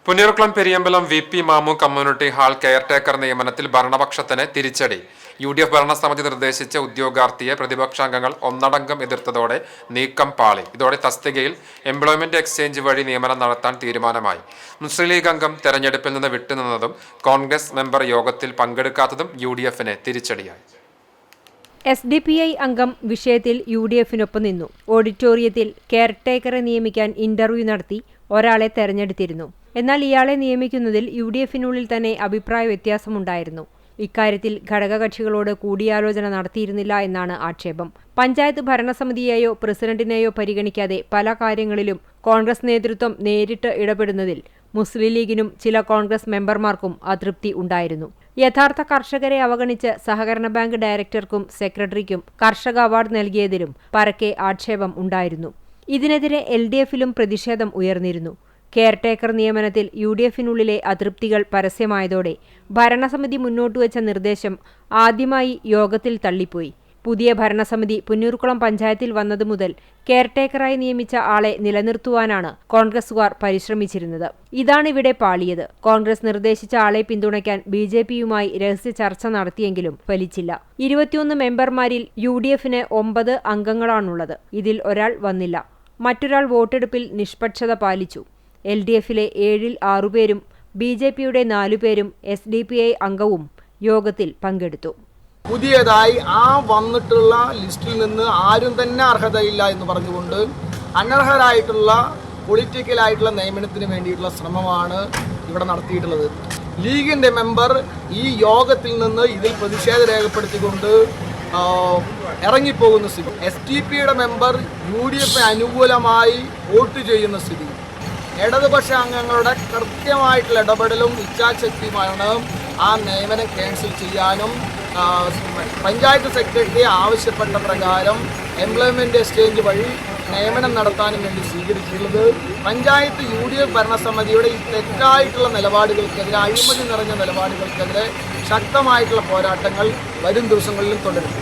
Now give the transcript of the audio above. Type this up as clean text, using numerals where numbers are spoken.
Punnayurkulam Periyambalam VP Mamu community hall caretaker നിയമനത്തിൽ ഭരണപക്ഷത്തിന് തിരിച്ചടി. UDF ഭരണസമിതി നിർദ്ദേശിച്ച ഉദ്യോഗാർത്ഥിയെ പ്രതിപക്ഷാംഗങ്ങൾ ഒന്നടങ്കം എതിർത്തതോടെ നീക്കം പാളി. ഇതോടെ തസ്തികയിൽ എംപ്ലോയ്മെന്റ് എക്സ്ചേഞ്ച് വഴി നിയമനം നടത്താൻ തീരുമാനമായി. മുസ്ലിം ലീഗ് അംഗം തെരഞ്ഞെടുപ്പിൽ നിന്ന് വിട്ടുനിന്നതും കോൺഗ്രസ് മെമ്പർ യോഗത്തിൽ പങ്കെടുക്കാത്തതും UDFന് തിരിച്ചടിയായി. SDPI അംഗം വിഷയത്തിൽ UDFനൊപ്പം നിന്നു. ഓഡിറ്റോറിയത്തിൽ കെയർടേക്കറെ നിയമിക്കാൻ ഇന്റർവ്യൂ നടത്തി ഒരാളെ തെരഞ്ഞെടുത്തിരുന്നു. എന്നാൽ ഇയാളെ നിയമിക്കുന്നതിൽ UDFനുള്ളിൽ തന്നെ അഭിപ്രായ വ്യത്യാസമുണ്ടായിരുന്നു. ഇക്കാര്യത്തിൽ ഘടകകക്ഷികളോട് കൂടിയാലോചന നടത്തിയിരുന്നില്ല എന്നാണ് ആക്ഷേപം. പഞ്ചായത്ത് ഭരണസമിതിയെയോ പ്രസിഡന്റിനെയോ പരിഗണിക്കാതെ പല കാര്യങ്ങളിലും കോൺഗ്രസ് നേതൃത്വം നേരിട്ട് ഇടപെടുന്നതിൽ മുസ്ലിം ലീഗിനും ചില കോൺഗ്രസ് മെമ്പർമാർക്കും അതൃപ്തി ഉണ്ടായിരുന്നു. യഥാർത്ഥ കർഷകരെ അവഗണിച്ച് സഹകരണ ബാങ്ക് ഡയറക്ടർക്കും സെക്രട്ടറിക്കും കർഷക അവാർഡ് നൽകിയതിലും പരക്കെ ആക്ഷേപം ഉണ്ടായിരുന്നു. ഇതിനെതിരെ LDFലും പ്രതിഷേധം ഉയർന്നിരുന്നു. കെയർടേക്കർ നിയമനത്തിൽ UDFനുള്ളിലെ അതൃപ്തികൾ പരസ്യമായതോടെ ഭരണസമിതി മുന്നോട്ടുവച്ച നിർദ്ദേശം ആദ്യമായി യോഗത്തിൽ തള്ളിപ്പോയി. പുതിയ ഭരണസമിതി പുന്നയൂർക്കുളം പഞ്ചായത്തിൽ വന്നതു മുതൽ കെയർടേക്കറായി നിയമിച്ച ആളെ നിലനിർത്തുവാനാണ് കോൺഗ്രസുകാർ പരിശ്രമിച്ചിരുന്നത്. ഇതാണിവിടെ പാളിയത്. കോൺഗ്രസ് നിർദ്ദേശിച്ച ആളെ പിന്തുണയ്ക്കാൻ BJPയുമായി രഹസ്യ ചർച്ച നടത്തിയെങ്കിലും ഫലിച്ചില്ല. 21 മെമ്പർമാരിൽ UDFന് 9 അംഗങ്ങളാണുള്ളത്. ഇതിൽ ഒരാൾ വന്നില്ല. മറ്റൊരാൾ വോട്ടെടുപ്പിൽ നിഷ്പക്ഷത പാലിച്ചു. LDFലെ 7-ൽ 6 പേരും BJPയുടെ 4 പേരും SDPI അംഗവും യോഗത്തിൽ പങ്കെടുത്തു. പുതിയതായി വന്നിട്ടുള്ള ലിസ്റ്റിൽ നിന്ന് ആരും തന്നെ അർഹതയില്ല എന്ന് പറഞ്ഞുകൊണ്ട് അനർഹരായിട്ടുള്ള പൊളിറ്റിക്കലായിട്ടുള്ള നിയമനത്തിന് വേണ്ടിയിട്ടുള്ള ശ്രമമാണ് ഇവിടെ നടത്തിയിട്ടുള്ളത്. ലീഗിൻ്റെ മെമ്പർ ഈ യോഗത്തിൽ നിന്ന് ഇതിൽ പ്രതിഷേധം രേഖപ്പെടുത്തിക്കൊണ്ട് ഇറങ്ങിപ്പോകുന്ന സ്ഥിതി, SDPയുടെ മെമ്പർ UDFന് അനുകൂലമായി വോട്ട് ചെയ്യുന്ന സ്ഥിതി, ഇടതുപക്ഷ അംഗങ്ങളുടെ കൃത്യമായിട്ടുള്ള ഇടപെടലും ഇച്ഛാശക്തിയുമാണ് ആ നിയമനം ക്യാൻസൽ ചെയ്യാനും പഞ്ചായത്ത് സെക്രട്ടറി ആവശ്യപ്പെട്ട പ്രകാരം എംപ്ലോയ്മെന്റ് എക്സ്ചേഞ്ച് വഴി നിയമനം നടത്താനും വേണ്ടി സ്വീകരിച്ചിട്ടുള്ളത്. പഞ്ചായത്ത് UDF ഭരണസമിതിയുടെ ഈ തെറ്റായിട്ടുള്ള നിലപാടുകൾക്കെതിരെ, അഴിമതി നിറഞ്ഞ നിലപാടുകൾക്കെതിരെ ശക്തമായിട്ടുള്ള പോരാട്ടങ്ങൾ വരും ദിവസങ്ങളിലും തുടരും.